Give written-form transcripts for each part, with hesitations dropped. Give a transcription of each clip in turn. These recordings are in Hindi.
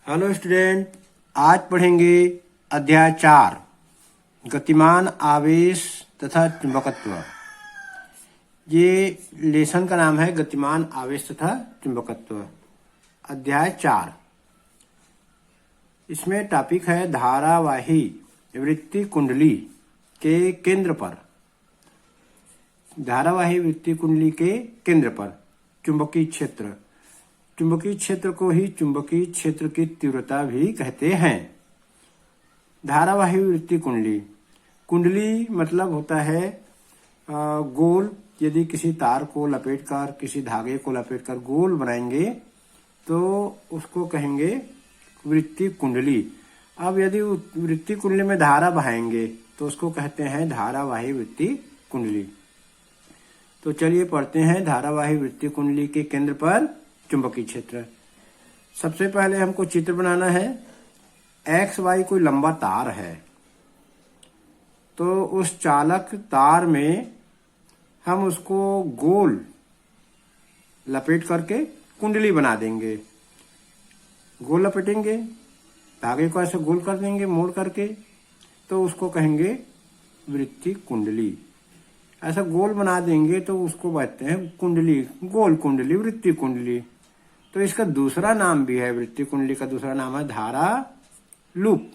हेलो स्टूडेंट, आज पढ़ेंगे अध्याय 4 गतिमान आवेश तथा चुंबकत्व। ये लेसन का नाम है गतिमान आवेश तथा चुंबकत्व। अध्याय 4 इसमें टॉपिक है धारावाही वृत्ति कुंडली के केंद्र पर। धारावाही वृत्ति कुंडली के केंद्र पर चुंबकीय क्षेत्र। चुंबकीय क्षेत्र को ही चुंबकीय क्षेत्र की तीव्रता भी कहते हैं। धारावाही वृत्ति कुंडली, कुंडली मतलब होता है गोल। यदि किसी तार को लपेटकर, किसी धागे को लपेटकर गोल बनाएंगे तो उसको कहेंगे वृत्ति कुंडली। अब यदि वृत्ति कुंडली में धारा बहाएंगे तो उसको कहते हैं धारावाही वृत्ति कुंडली। तो चलिए पढ़ते हैं धारावाही वृत्ति कुंडली के केंद्र पर चुंबकीय क्षेत्र। सबसे पहले हमको चित्र बनाना है। एक्स वाई कोई लंबा तार है, तो उस चालक तार में हम उसको गोल लपेट करके कुंडली बना देंगे। गोल लपेटेंगे, धागे को ऐसे गोल कर देंगे मोड़ करके, तो उसको कहेंगे वृत्ति कुंडली। ऐसा गोल बना देंगे तो उसको कहते हैं कुंडली, गोल कुंडली, वृत्ति कुंडली। तो इसका दूसरा नाम भी है, वृत्ति कुंडली का दूसरा नाम है धारा लूप।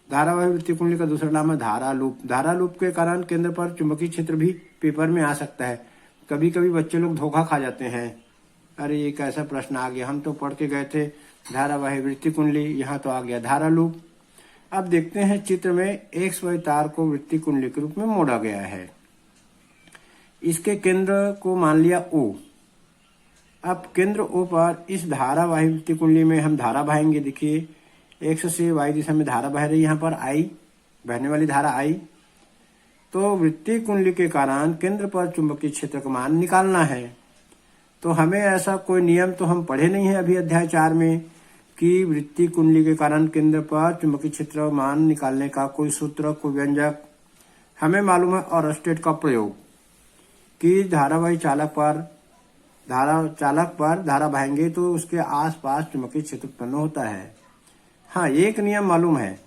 धारावाही वृत्ति कुंडली का दूसरा नाम है धारा लूप। धारा लूप के कारण केंद्र पर चुंबकीय क्षेत्र भी पेपर में आ सकता है। कभी कभी बच्चे लोग धोखा खा जाते हैं, अरे ये कैसा प्रश्न आ गया, हम तो पढ़ के गए थे धारावाही वृत्ति कुंडली, यहाँ तो आ गया धारा लूप। अब देखते हैं चित्र में एक्स वाई तार को वृत्ति कुंडली के रूप में मोड़ा गया है। इसके केंद्र को मान लिया O। अब केंद्र O पर इस धारावाही वृत्ति कुंडली में हम धारा बहाएंगे। देखिए एक्स से वाई दिशा में धारा बह रही है, यहाँ पर I बहने वाली धारा I। तो वृत्ति कुंडली के कारण केंद्र पर चुंबकीय क्षेत्र का मान निकालना है। तो हमें ऐसा कोई नियम तो हम पढ़े नहीं है अभी अध्याय 4 में कि वृत्ति कुंडली के कारण केंद्र पर चुंबकीय क्षेत्र मान निकालने का कोई सूत्र, कोई व्यंजक। हमें मालूम है और स्टेट का प्रयोग कि धारावाही चालक पर धारा बहाएंगे तो उसके आसपास चुंबकीय क्षेत्र उत्पन्न होता है। हाँ, एक नियम मालूम है,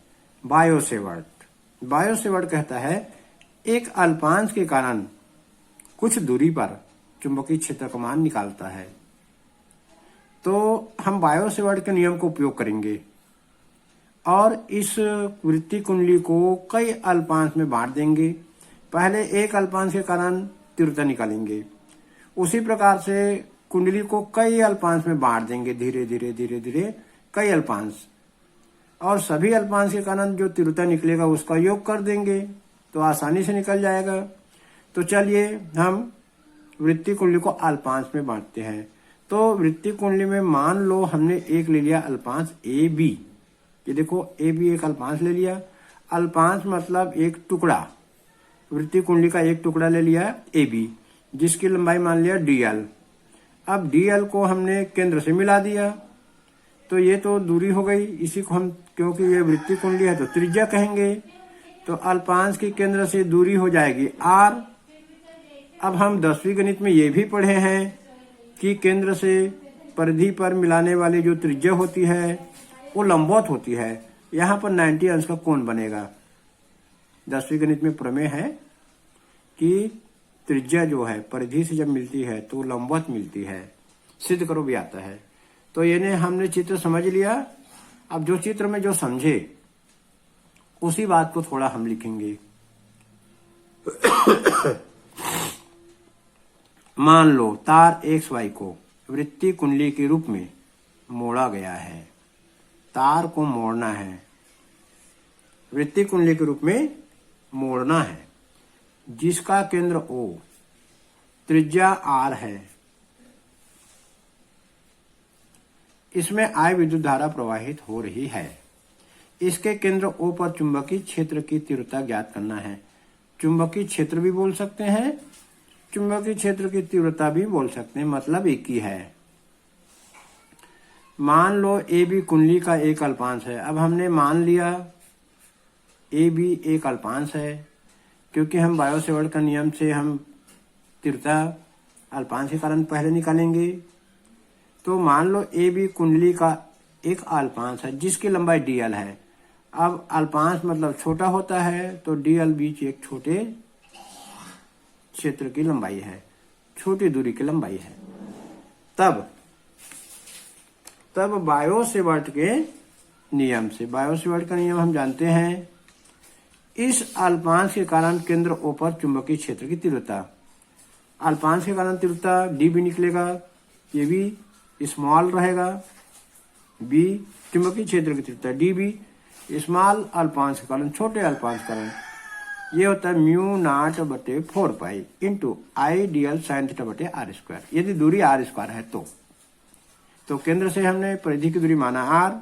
बायो सेवर्ट। बायो सेवर्ट कहता है एक अल्पांश के कारण कुछ दूरी पर चुंबकीय क्षेत्र का मान निकालता है। तो हम बायो सेवर्ट के नियम को उपयोग करेंगे और इस वृत्ति कुंडली को कई अल्पांश में बांट देंगे। पहले एक अल्पांश के कारण तीव्रता निकालेंगे, उसी प्रकार से कुंडली को कई अल्पांश में बांट देंगे, धीरे धीरे धीरे धीरे कई अल्पांश, और सभी अल्पांश के कारण जो तीव्रता निकलेगा उसका योग कर देंगे तो आसानी से निकल जाएगा। तो चलिए हम वृत्ति कुंडली को अल्पांश में बांटते हैं। तो वृत्ति कुंडली में मान लो हमने एक ले लिया अल्पांश ए बी। ये देखो ए बी एक अल्पांश ले लिया। अल्पांश मतलब एक टुकड़ा, वृत्ति कुंडली का एक टुकड़ा ले लिया ए बी, जिसकी लंबाई मान लिया dl। अब dl को हमने केंद्र से मिला दिया तो ये तो दूरी हो गई। इसी को हम, क्योंकि ये वृत्ति कुंडली है तो त्रिज्या कहेंगे। तो अल्पांश की केंद्र से दूरी हो जाएगी r। अब हम 10वीं गणित में ये भी पढ़े हैं कि केंद्र से परिधि पर मिलाने वाली जो त्रिज्या होती है वो लंबवत होती है। यहाँ पर 90 अंश का कोण बनेगा। 10वीं गणित में प्रमेय है कि त्रिज्या जो है परिधि से जब मिलती है तो लंबवत मिलती है, सिद्ध करो भी आता है। तो ये हमने चित्र समझ लिया। अब जो चित्र में जो समझे उसी बात को थोड़ा हम लिखेंगे। मान लो तार एक्स वाई को वृत्ति कुंडली के रूप में मोड़ा गया है। तार को मोड़ना है, वृत्ति कुंडली के रूप में मोड़ना है, जिसका केंद्र O, त्रिज्या R है। इसमें I विद्युत धारा प्रवाहित हो रही है। इसके केंद्र O पर चुंबकीय क्षेत्र की तीव्रता ज्ञात करना है। चुंबकीय क्षेत्र भी बोल सकते हैं, चुंबकीय क्षेत्र की तीव्रता भी बोल सकते हैं, मतलब एक ही है। मान लो ए बी कुंडली का एक अल्पांश है। अब हमने मान लिया ए बी एक अल्पांश है, क्योंकि हम बायो सेवर्ट का नियम से हम तीव्रता अल्पांश के कारण पहले निकालेंगे। तो मान लो ए बी कुंडली का एक अल्पांश है जिसकी लंबाई dl है। अब अल्पांश मतलब छोटा होता है, तो dl बीच एक छोटे क्षेत्र की लंबाई है, छोटी दूरी की लंबाई है। तब बायो-सेवर्ट के नियम से, बायो-सेवर्ट का नियम हम जानते हैं, इस अल्पांश के कारण केंद्र O पर चुंबकीय क्षेत्र की तीव्रता, अल्पांश के कारण तीव्रता d भी निकलेगा, ये भी स्मॉल रहेगा, b चुंबकीय क्षेत्र की तीव्रता d भी स्मॉल अल्पांश के कारण, छोटे अल्पांश के कारण, ये होता है म्यू नॉट बटे 4 पाई इंटू आई dl साइन थीटा बटे r स्क्वायर। यदि दूरी r स्क्वायर है तो केंद्र से हमने परिधि की दूरी माना r,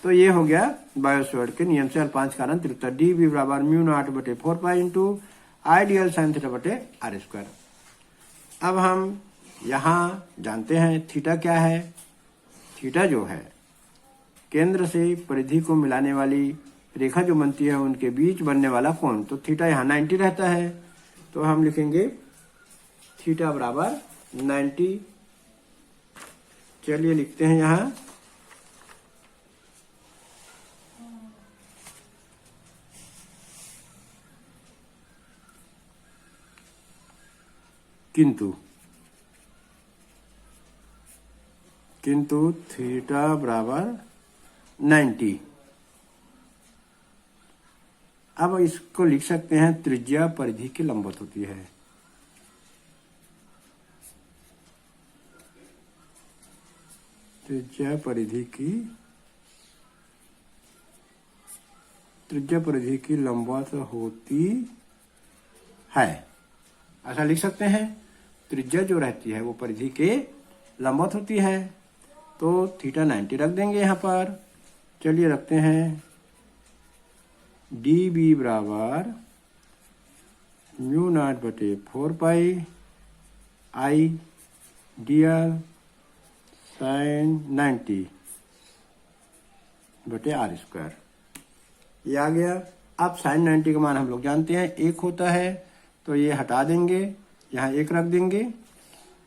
तो ये हो गया बायो-सेवर्ट के नियम से अल्पांश के कारण तीव्रता d भी बराबर म्यू नॉट बटे 4 पाई इंटू आई dl साइन थीटा बटे r स्क्वायर। अब हम यहाँ जानते हैं थीटा क्या है। थीटा जो है केंद्र से परिधि को मिलाने वाली रेखा जो बनती है उनके बीच बनने वाला कोण, तो थीटा यहाँ 90 रहता है, तो हम लिखेंगे थीटा बराबर 90। चलिए लिखते हैं यहाँ किंतु थीटा बराबर 90। अब इसको लिख सकते हैं त्रिज्या परिधि के लंबवत होती है। त्रिज्या परिधि की लंबवत होती है, ऐसा लिख सकते हैं। त्रिज्या जो रहती है वो परिधि के लंबवत होती है, तो थीटा 90 रख देंगे यहाँ पर। चलिए रखते हैं डी बी बराबर म्यू नॉट बटे 4 पाई आई dl साइन 90 बटे r स्क्वायर, ये आ गया। अब साइन 90 का मान हम लोग जानते हैं 1 होता है, तो ये हटा देंगे, यहाँ 1 रख देंगे,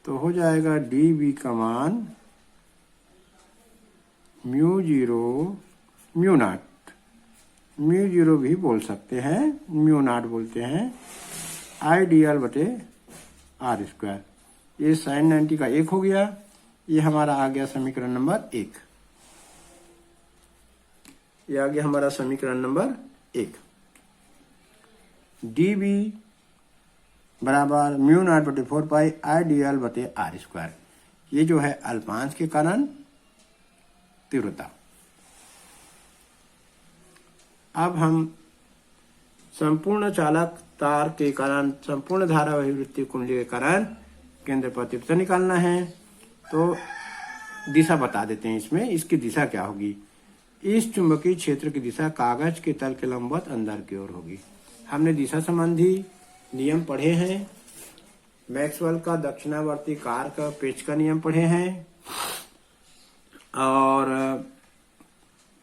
तो हो जाएगा डी बी का मान म्यू जीरो भी बोल सकते हैं, म्यू नॉट बोलते हैं, आई dl बटे r स्क्वायर। ये साइन 90 का 1 हो गया, ये हमारा आ गया समीकरण नंबर 1। ये आ गया हमारा समीकरण नंबर 1। डी बी बराबर म्यू नॉट बटे 4 पाई आई dl बटे r स्क्वायर, ये जो है अल्पांश के कारण तीव्रता। अब हम संपूर्ण चालक तार के कारण, संपूर्ण धारा वहीवृत्तीय कुंडली के कारण केंद्र पर तीव्रता निकालना है, तो दिशा बता देते हैं इसमें। इसकी दिशा क्या होगी? इस चुंबकीय क्षेत्र की दिशा कागज के तल के लंबवत अंदर की ओर होगी। हमने दिशा संबंधी नियम पढ़े हैं, मैक्सवेल का दक्षिणावर्ती कार का पेच का नियम पढ़े हैं, और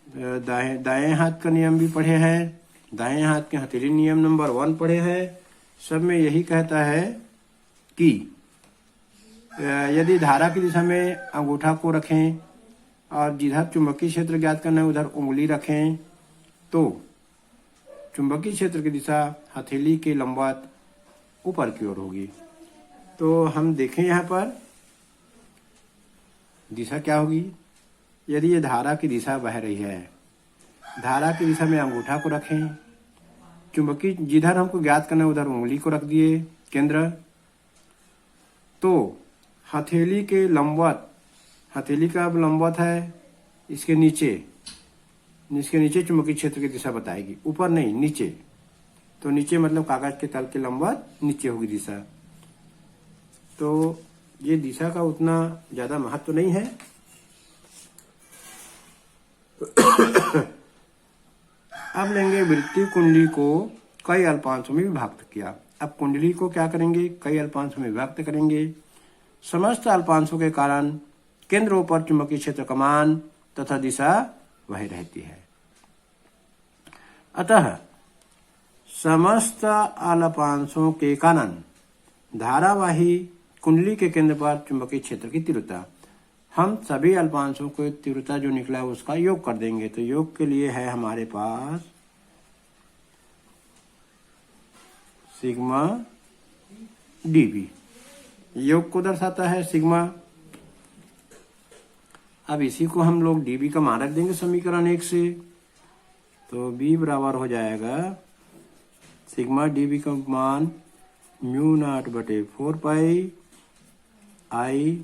दाएं हाथ का नियम भी पढ़े हैं, दाएं हाथ के हथेली नियम नंबर 1 पढ़े हैं। सब में यही कहता है कि यदि धारा की दिशा में अंगूठा को रखें और जिधर चुंबकीय क्षेत्र ज्ञात करना है उधर उंगली रखें, तो चुंबकीय क्षेत्र की दिशा हथेली के लंबवत ऊपर की ओर होगी। तो हम देखें यहाँ पर दिशा क्या होगी। यदि ये धारा की दिशा बह रही है, धारा की दिशा में अंगूठा को रखें, चुंबकीय जिधर हमको ज्ञात करना है उधर उंगली को रख दिए केंद्र, तो हथेली के लंबवत, हथेली का लंबवत है इसके नीचे चुंबकीय क्षेत्र की दिशा बताएगी, ऊपर नहीं नीचे। तो नीचे मतलब कागज के तल के लंबवत नीचे होगी दिशा। तो ये दिशा का उतना ज्यादा महत्व नहीं है। अब लेंगे वृत्तीय कुंडली को कई अल्पांशों में विभक्त किया। अब कुंडली को क्या करेंगे? कई अल्पांशों में विभक्त करेंगे। समस्त अल्पांशों के कारण केंद्रों पर चुंबकीय क्षेत्र का मान तथा दिशा वही रहती है। अतः समस्त अल्पांशों के कारण धारावाही कुंडली के केंद्र पर चुंबकीय क्षेत्र की तीव्रता हम सभी अल्पांशों को तीव्रता जो निकला है उसका योग कर देंगे। तो योग के लिए है हमारे पास सिग्मा डीवी, योग को दर्शाता है सिग्मा। अब इसी को हम लोग डीवी का मान रख देंगे समीकरण 1 से। तो बी बराबर हो जाएगा सिग्मा डीवी का मान म्यू नॉट बटे 4 पाई आई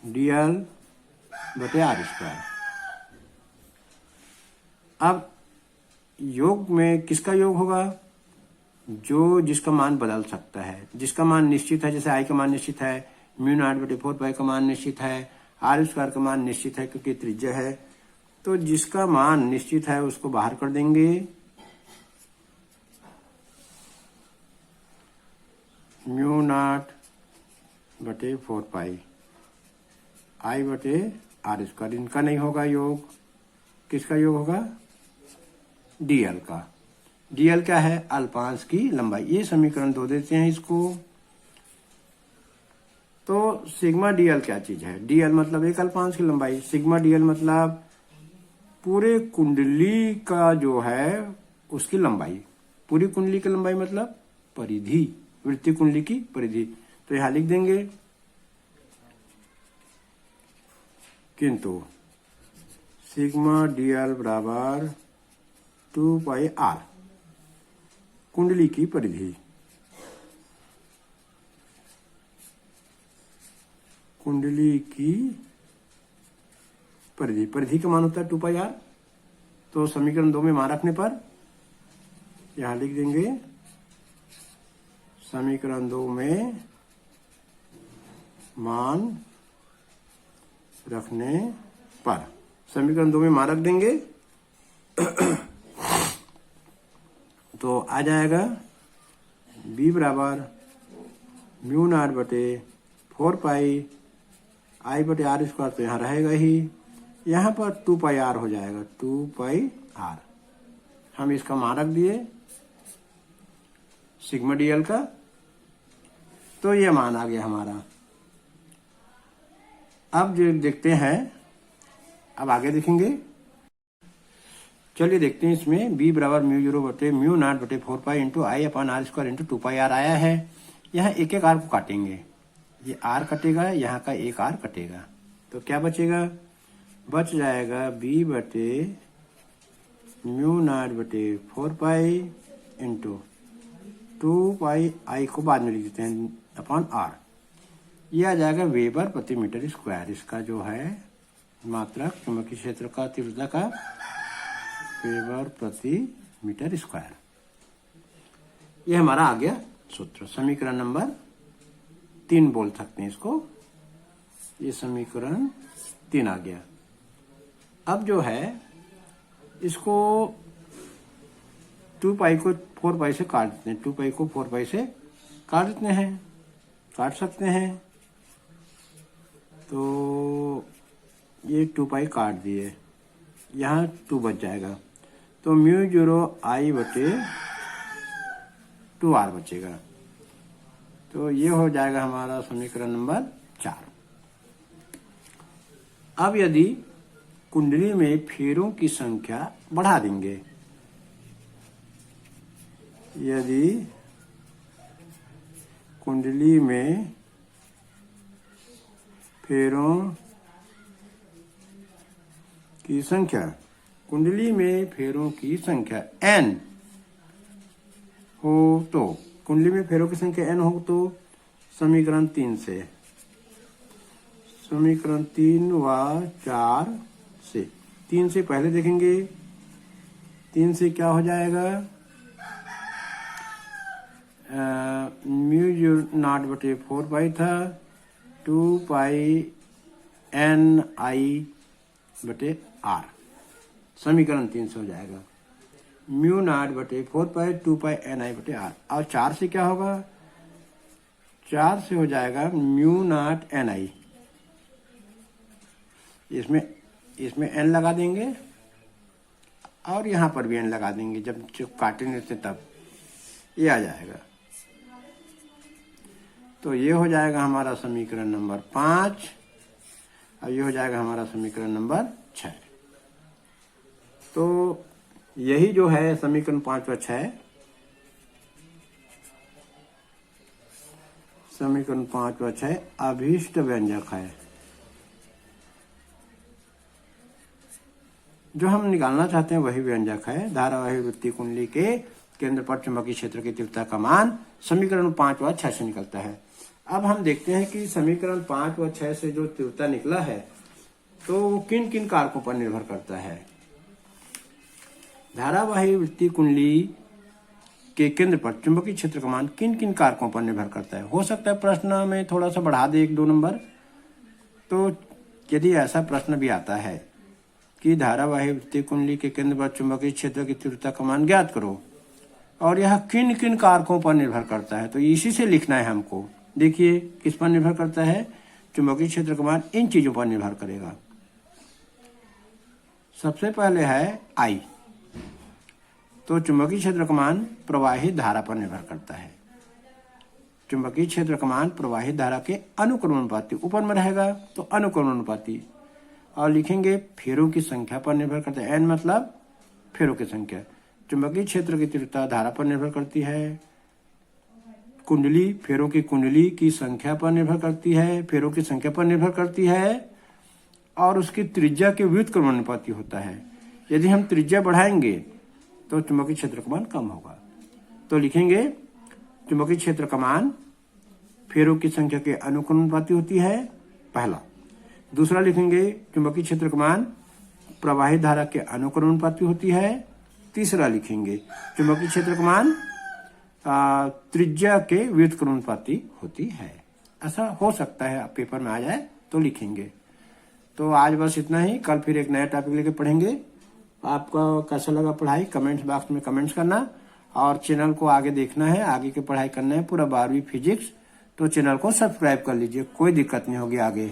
डीएल बटे आर स्क्वायर। अब योग में किसका योग होगा? जो जिसका मान बदल सकता है, जिसका मान निश्चित है, जैसे आई का मान निश्चित है, म्यू नॉट बटे 4 पाई का मान निश्चित है, आर स्क्वायर का मान निश्चित है क्योंकि त्रिज्या है। तो जिसका मान निश्चित है उसको बाहर कर देंगे। म्यू नॉट बटे 4 पाई आई बटे आर स्क्वायर, इनका नहीं होगा योग। किसका योग होगा? डीएल का। डीएल क्या है? अल्पांश की लंबाई। ये समीकरण 2 देते हैं इसको। तो सिग्मा डीएल क्या चीज है? डीएल मतलब एक अल्पांश की लंबाई, सिग्मा डीएल मतलब पूरे कुंडली का जो है उसकी लंबाई। पूरी कुंडली की लंबाई मतलब परिधि, वृत्तीय कुंडली की परिधि। तो यहां लिख देंगे, किंतु सिग्मा डीएल बराबर 2 पाई आर, कुंडली की परिधि। कुंडली की परिधि, परिधि का मान होता है 2 पाई आर। तो समीकरण 2 में मान रखने पर यहां लिख देंगे समीकरण 2 में मान रखने पर, समीकरण 2 में मान रख देंगे तो आ जाएगा बी बराबर म्यू नॉट बटे 4 पाई आई बटे आर स्क्वायर। तो यहाँ रहेगा ही, यहाँ पर 2 पाई आर हो जाएगा, 2 पाई आर। हम इसका मान रख दिए सिग्मा डीएल का। तो ये मान आ गया हमारा। अब जो देखते हैं, अब आगे देखेंगे। चलिए देखते हैं इसमें बी बराबर म्यू 0 बटे म्यू नॉट बटे 4 pi into I upon r square into 2 pi r आया है। यहाँ एक एक आर को काटेंगे, ये आर कटेगा, यहाँ का एक आर कटेगा। तो क्या बचेगा? बच जाएगा बी बटे म्यू नॉट बटे 4 पाई इंटू 2 पाई आई को बाद में लिख देते हैं अपन आर। ये आ जाएगा वेबर प्रति मीटर स्क्वायर। इसका जो है मात्रक चुंबकीय क्षेत्र का तीव्रता का वेबर प्रति मीटर स्क्वायर। ये हमारा आ गया सूत्र, समीकरण नंबर 3 बोल सकते हैं इसको। ये समीकरण 3 आ गया। अब जो है इसको 2 पाई को 4 पाई से काट देते हैं, 2 पाई को 4 पाई से काट देते हैं, काट सकते हैं। तो ये 2 पाई काट दिए, यहाँ 2 बच जाएगा। तो म्यू 0 आई बटे 2 आर बचेगा। तो ये हो जाएगा हमारा समीकरण नंबर 4। अब यदि कुंडली में फेरों की संख्या बढ़ा देंगे, यदि कुंडली में फेरों की संख्या, कुंडली में फेरों की संख्या n हो तो, कुंडली में फेरों की संख्या n हो तो समीकरण 3 से, समीकरण 3 व 4 से, 3 से पहले देखेंगे। 3 से क्या हो जाएगा? म्यू नॉट बटे 4 पाई था, 2 पाई एन आई बटे आर, समीकरण 3 से हो जाएगा म्यू नॉट बटे 4 पाई 2 पाई एन आई बटे आर। और 4 से क्या होगा? 4 से हो जाएगा म्यू नॉट एन आई, इसमें एन लगा देंगे और यहाँ पर भी एन लगा देंगे, जब काटेंगे तब ये आ जाएगा। तो ये हो जाएगा हमारा समीकरण नंबर 5। अब ये हो जाएगा हमारा समीकरण नंबर 6। तो यही जो है समीकरण 5 व 6, समीकरण 5 व 6 अभीष्ट व्यंजक है। जो हम निकालना चाहते हैं वही व्यंजक है। धारावाही वृत्तीय कुंडली के केंद्र पर चुंबकीय क्षेत्र की तीव्रता का मान समीकरण 5 व 6 से निकलता है। अब हम देखते हैं कि समीकरण 5 व 6 से जो तीव्रता निकला है तो वो किन किन कारकों पर निर्भर करता है। धारावाही वृत्तीय कुंडली के केंद्र पर चुंबकीय क्षेत्र का मान किन किन कारकों पर निर्भर करता है। हो सकता है प्रश्न में थोड़ा सा बढ़ा दे 1-2 नंबर। तो यदि ऐसा प्रश्न भी आता है कि धारावाही वृत्तीय कुंडली के केंद्र पर चुंबकीय क्षेत्र की तीव्रता का मान ज्ञात करो और यह किन किन कारकों पर निर्भर करता है, तो इसी से लिखना है हमको। देखिए किस पर निर्भर करता है, चुंबकीय क्षेत्र का मान इन चीजों पर निर्भर करेगा। सबसे पहले है आई, तो चुंबकीय क्षेत्र का मान प्रवाहित धारा पर निर्भर करता है। चुंबकीय क्षेत्र का मान प्रवाहित धारा के अनुक्रमानुपाती, ऊपर में रहेगा तो अनुक्रमानुपाती। और लिखेंगे फेरों की संख्या पर निर्भर करता है। एन मतलब फेरों की संख्या। चुंबकीय क्षेत्र की तीव्रता धारा पर निर्भर करती है। कुंडली, फेरों की कुंडली की संख्या पर निर्भर करती है, फेरों की संख्या पर निर्भर करती है और उसकी त्रिज्या के व्युत्क्रमानुपाती होता है। यदि हम त्रिज्या बढ़ाएंगे तो चुंबकीय क्षेत्र का मान कम होगा। तो लिखेंगे चुंबकीय क्षेत्र का मान फेरों की संख्या के अनुक्रमानुपाती होती है, पहला। दूसरा लिखेंगे चुंबकीय क्षेत्र का मान प्रवाहित धारा के अनुक्रमानुपाती होती है। तीसरा लिखेंगे चुंबकीय क्षेत्र का मान त्रिज्या के व्युत्क्रमानुपाती होती है। ऐसा हो सकता है आप पेपर में आ जाए तो लिखेंगे। तो आज बस इतना ही, कल फिर एक नया टॉपिक लेके पढ़ेंगे। आपका कैसा लगा पढ़ाई कमेंट्स बॉक्स में कमेंट्स करना और चैनल को आगे देखना है, आगे की पढ़ाई करना है पूरा 12वीं फिजिक्स, तो चैनल को सब्सक्राइब कर लीजिए, कोई दिक्कत नहीं होगी आगे।